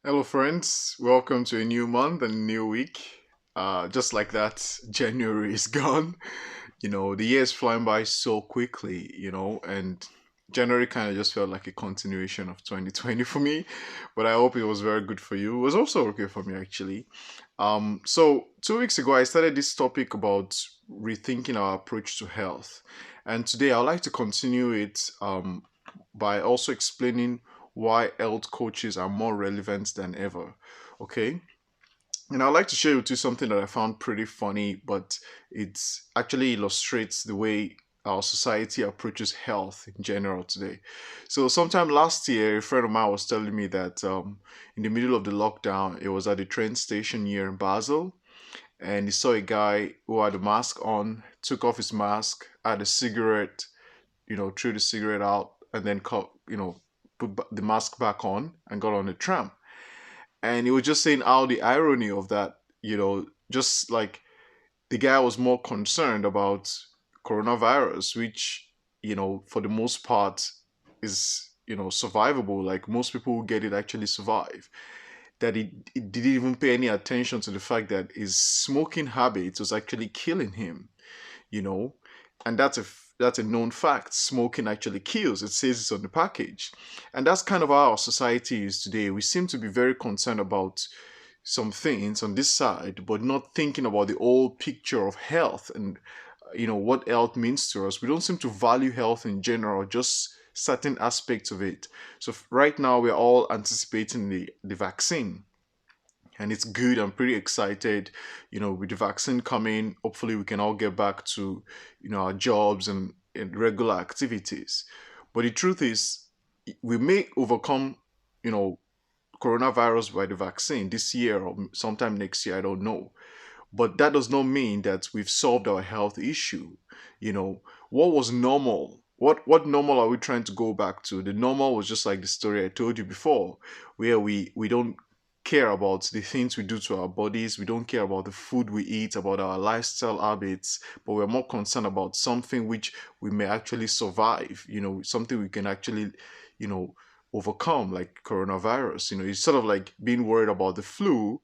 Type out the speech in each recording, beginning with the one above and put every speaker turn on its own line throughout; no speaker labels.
Hello, friends. Welcome to a new month and a new week. Just like that, January is gone. The year is flying by so quickly, and January kind of just felt like a continuation of 2020 for me, but I hope it was very good for you. It was also okay for me, actually. So 2 weeks ago, I started this topic about rethinking our approach to health. And today, I'd like to continue it by also explaining why health coaches are more relevant than ever. Okay. And I'd like to share with you something that I found pretty funny, but it actually illustrates the way our society approaches health in general today. So, sometime last year, a friend of mine was telling me that in the middle of the lockdown, it was at the train station here in Basel, and he saw a guy who had a mask on, took off his mask, had a cigarette, threw the cigarette out, and then put the mask back on and got on the tram. And he was just saying how the irony of that, just like the guy was more concerned about coronavirus, which, for the most part is, survivable. Like most people who get it actually survive. That he didn't even pay any attention to the fact that his smoking habit was actually killing him, you know, and that's a known fact. Smoking actually kills. It says it's on the package, and that's kind of how our society is today. We seem to be very concerned about some things on this side, but not thinking about the whole picture of health and what health means to us. We don't seem to value health in general, just certain aspects of it. So right now we're all anticipating the vaccine, and it's good. I'm pretty excited. With the vaccine coming, hopefully we can all get back to our jobs and regular activities. But the truth is, we may overcome you know coronavirus by the vaccine this year or sometime next year. I don't know, but that does not mean that we've solved our health issue. What was normal? What normal are we trying to go back to? The normal was just like the story I told you before, where we don't care about the things we do to our bodies. We don't care about the food we eat, about our lifestyle habits, but we're more concerned about something which we may actually survive, something we can actually, you know, overcome, like coronavirus. It's sort of like being worried about the flu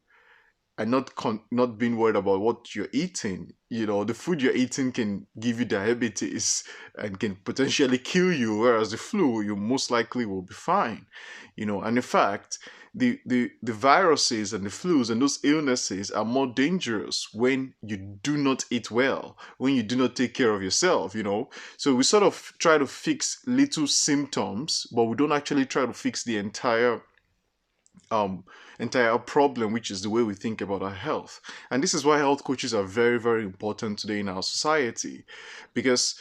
and not being worried about what you're eating. The food you're eating can give you diabetes and can potentially kill you, whereas the flu, you most likely will be fine. And in fact, the viruses and the flus and those illnesses are more dangerous when you do not eat well, when you do not take care of yourself. So we sort of try to fix little symptoms, but we don't actually try to fix the um entire problem, which is the way we think about our health. And this is why health coaches are very, very important today in our society, because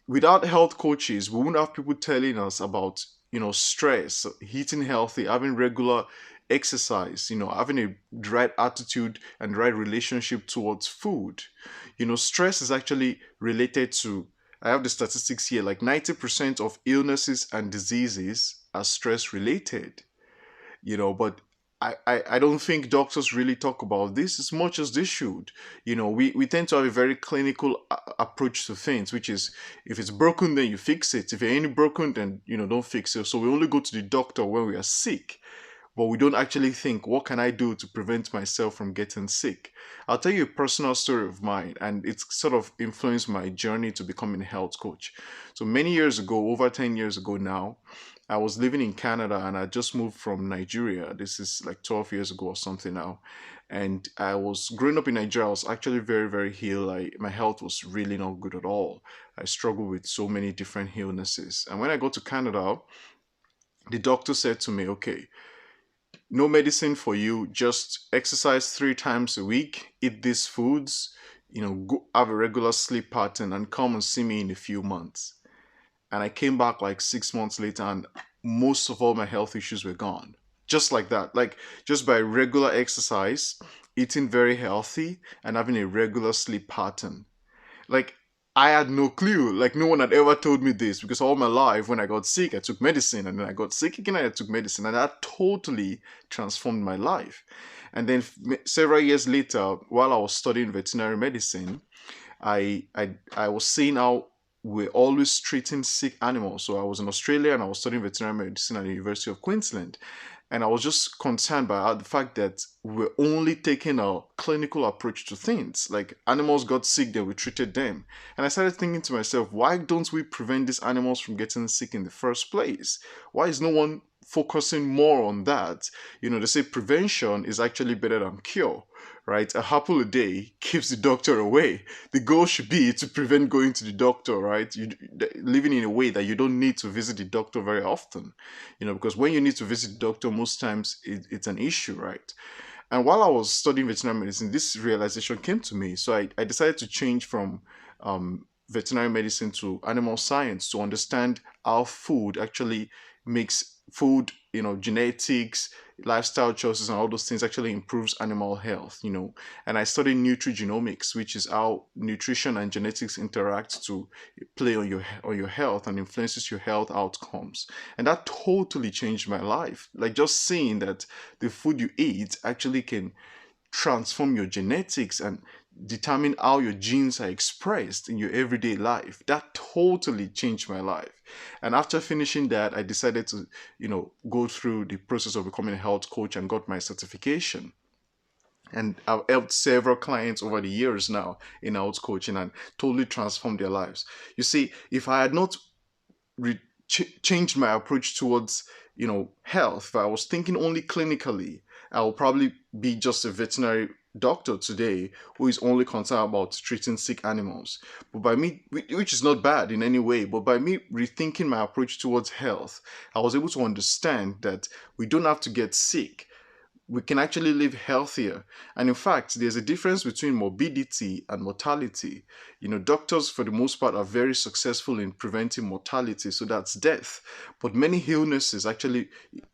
without health coaches we wouldn't have people telling us about stress, eating healthy, having regular exercise, having a right attitude and right relationship towards food. Stress is actually related to, I have the statistics here, like 90% of illnesses and diseases are stress related. But I don't think doctors really talk about this as much as they should. We tend to have a very clinical approach to things, which is, if it's broken, then you fix it. If it ain't broken, then don't fix it. So we only go to the doctor when we are sick, but we don't actually think, what can I do to prevent myself from getting sick? I'll tell you a personal story of mine, and it's sort of influenced my journey to becoming a health coach. So many years ago, over 10 years ago now, I was living in Canada and I just moved from Nigeria. This is like 12 years ago or something now. And I was growing up in Nigeria. I was actually very, very ill. My health was really not good at all. I struggled with so many different illnesses. And when I got to Canada, the doctor said to me, okay, no medicine for you, just exercise 3 times a week, eat these foods, go have a regular sleep pattern, and come and see me in a few months. And I came back like 6 months later, and most of all my health issues were gone. Just like that. Like, just by regular exercise, eating very healthy, and having a regular sleep pattern. Like, I had no clue. Like, no one had ever told me this, because all my life, when I got sick, I took medicine, and then I got sick again, and I took medicine, and that totally transformed my life. And then several years later, while I was studying veterinary medicine, I was seeing how we're always treating sick animals. So I was in Australia and I was studying veterinary medicine at the University of Queensland. And I was just concerned by the fact that we're only taking a clinical approach to things. Like animals got sick, then we treated them. And I started thinking to myself, why don't we prevent these animals from getting sick in the first place? Why is no one focusing more on that? They say prevention is actually better than cure, right? A apple a day keeps the doctor away. The goal should be to prevent going to the doctor, right? Living in a way that you don't need to visit the doctor very often, because when you need to visit the doctor, most times it's an issue, right? And while I was studying veterinary medicine, this realization came to me. So I decided to change from veterinary medicine to animal science to understand how food actually makes food, genetics, lifestyle choices, and all those things actually improves animal health. And I studied nutrigenomics, which is how nutrition and genetics interact to play on your health and influences your health outcomes. And that totally changed my life. Like just seeing that the food you eat actually can transform your genetics and determine how your genes are expressed in your everyday life. That totally changed my life. And after finishing that, I decided to, go through the process of becoming a health coach and got my certification. And I've helped several clients over the years now in health coaching and totally transformed their lives. You see, if I had not changed my approach towards health, if I was thinking only clinically, I will probably be just a veterinary doctor today who is only concerned about treating sick animals. But by me, which is not bad in any way, but by me rethinking my approach towards health, I was able to understand that we don't have to get sick, we can actually live healthier. And in fact, there's a difference between morbidity and mortality. Doctors, for the most part, are very successful in preventing mortality, so that's death. But many illnesses actually,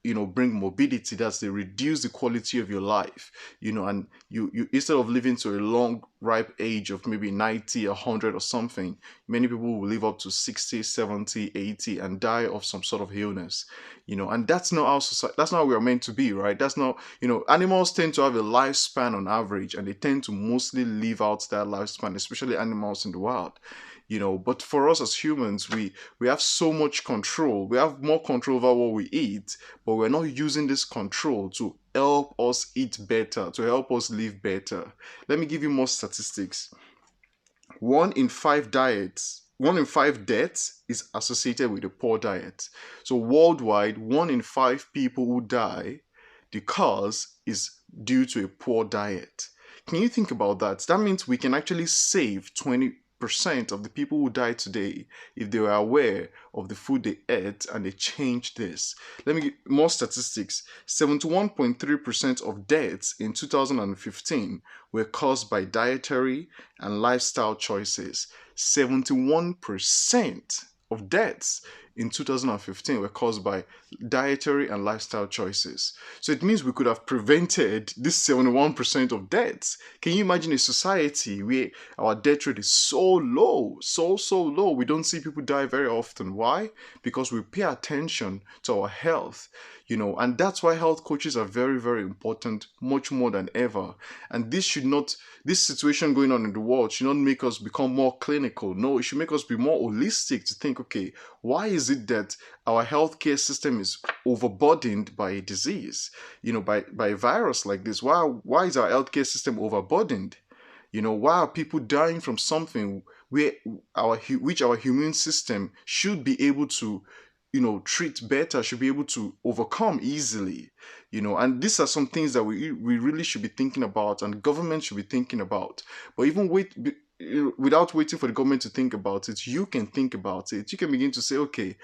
bring morbidity. That's they reduce the quality of your life. And you instead of living to a long, ripe age of maybe 90, 100 or something, many people will live up to 60, 70, 80 and die of some sort of illness. And that's not how society, that's not how we are meant to be, right? That's not, animals tend to have a lifespan on average, and they tend to mostly live out that lifespan, especially animals in the wild. But for us as humans, we have so much control. We have more control over what we eat, but we're not using this control to help us eat better, to help us live better. Let me give you more statistics. One in five deaths is associated with a poor diet. So worldwide, 1 in 5 people who die, the cause is due to a poor diet. Can you think about that? That means we can actually save 20% of the people who die today if they were aware of the food they ate and they changed this. Let me give more statistics. 71.3% of deaths in 2015 were caused by dietary and lifestyle choices. 71% of deaths in 2015 were caused by dietary and lifestyle choices. So it means we could have prevented this 71% of deaths. Can you imagine a society where our death rate is so low, so low? We don't see people die very often. Why? Because we pay attention to our health. And that's why health coaches are very, very important, much more than ever. And this situation going on in the world should not make us become more clinical. No, it should make us be more holistic to think, okay, why is it that our healthcare system is overburdened by a disease, by a virus like this? Why is our healthcare system overburdened? Why are people dying from something which our immune system should be able to treat better, should be able to overcome easily? And these are some things that we really should be thinking about, and government should be thinking about. But even without waiting for the government to think about it, you can think about it. You can begin to say, okay,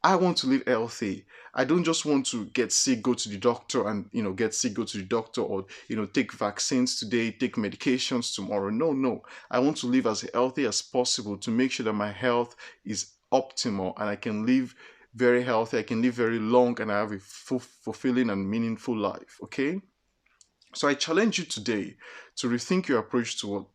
I want to live healthy. I don't just want to get sick, go to the doctor, and get sick, go to the doctor, or take vaccines today, take medications tomorrow. No, no. I want to live as healthy as possible to make sure that my health is optimal and I can live very healthy, I can live very long, and I have a fulfilling and meaningful life. Okay? So I challenge you today to rethink your approach to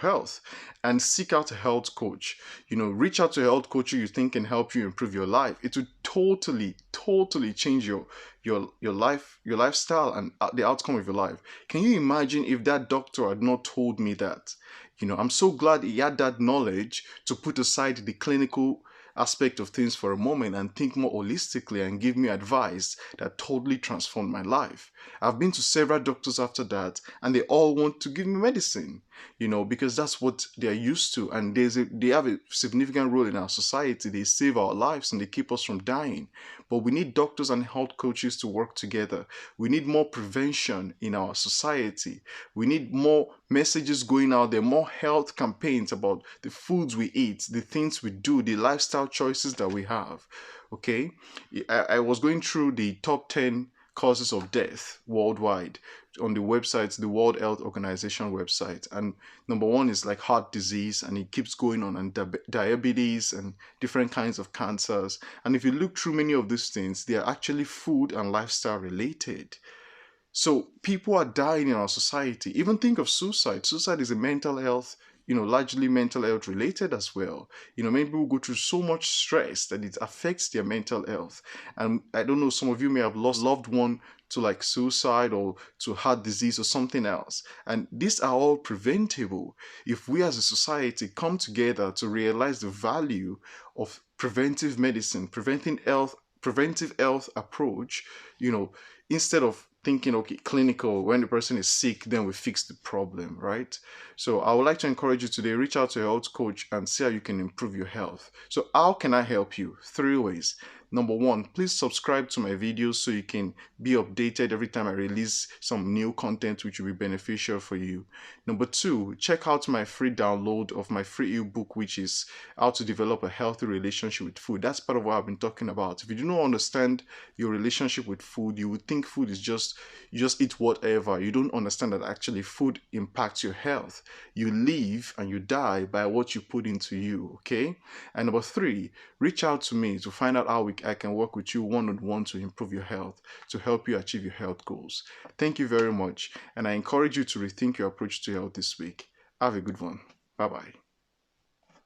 health and seek out a health coach. Reach out to a health coach who you think can help you improve your life. It will totally change your lifestyle and the outcome of your life. Can you imagine if that doctor had not told me that? I'm so glad he had that knowledge to put aside the clinical aspect of things for a moment and think more holistically and give me advice that totally transformed my life. I've been to several doctors after that, and they all want to give me medicine, because that's what they're used to, and they have a significant role in our society. They save our lives and they keep us from dying. But we need doctors and health coaches to work together. We need more prevention in our society. We need more messages going out there, more health campaigns about the foods we eat, the things we do, the lifestyle choices that we have. Okay, I was going through the top 10 causes of death worldwide on the website, the World Health Organization website. And number one is like heart disease, and it keeps going on, and diabetes and different kinds of cancers. And if you look through many of these things, they are actually food and lifestyle related. So people are dying in our society. Even think of suicide. Suicide is a mental health, largely mental health related as well. Many people go through so much stress that it affects their mental health. And I don't know, some of you may have lost loved one to like suicide or to heart disease or something else. And these are all preventable if we as a society come together to realize the value of preventive medicine, preventive health approach, you know, instead of thinking, okay, clinical, when the person is sick, then we fix the problem, right? So I would like to encourage you today, reach out to a health coach and see how you can improve your health. So how can I help you? 3 ways. Number one, please subscribe to my videos so you can be updated every time I release some new content which will be beneficial for you. Number two, check out my free download of my free ebook, which is how to develop a healthy relationship with food. That's part of what I've been talking about. If you do not understand your relationship with food, you would think food is you just eat whatever. You don't understand that actually food impacts your health. You live and you die by what you put into you, okay? And number three, reach out to me to find out how I can work with you one-on-one to improve your health, to help you achieve your health goals. Thank you very much, and I encourage you to rethink your approach to health this week. Have a good one. Bye-bye.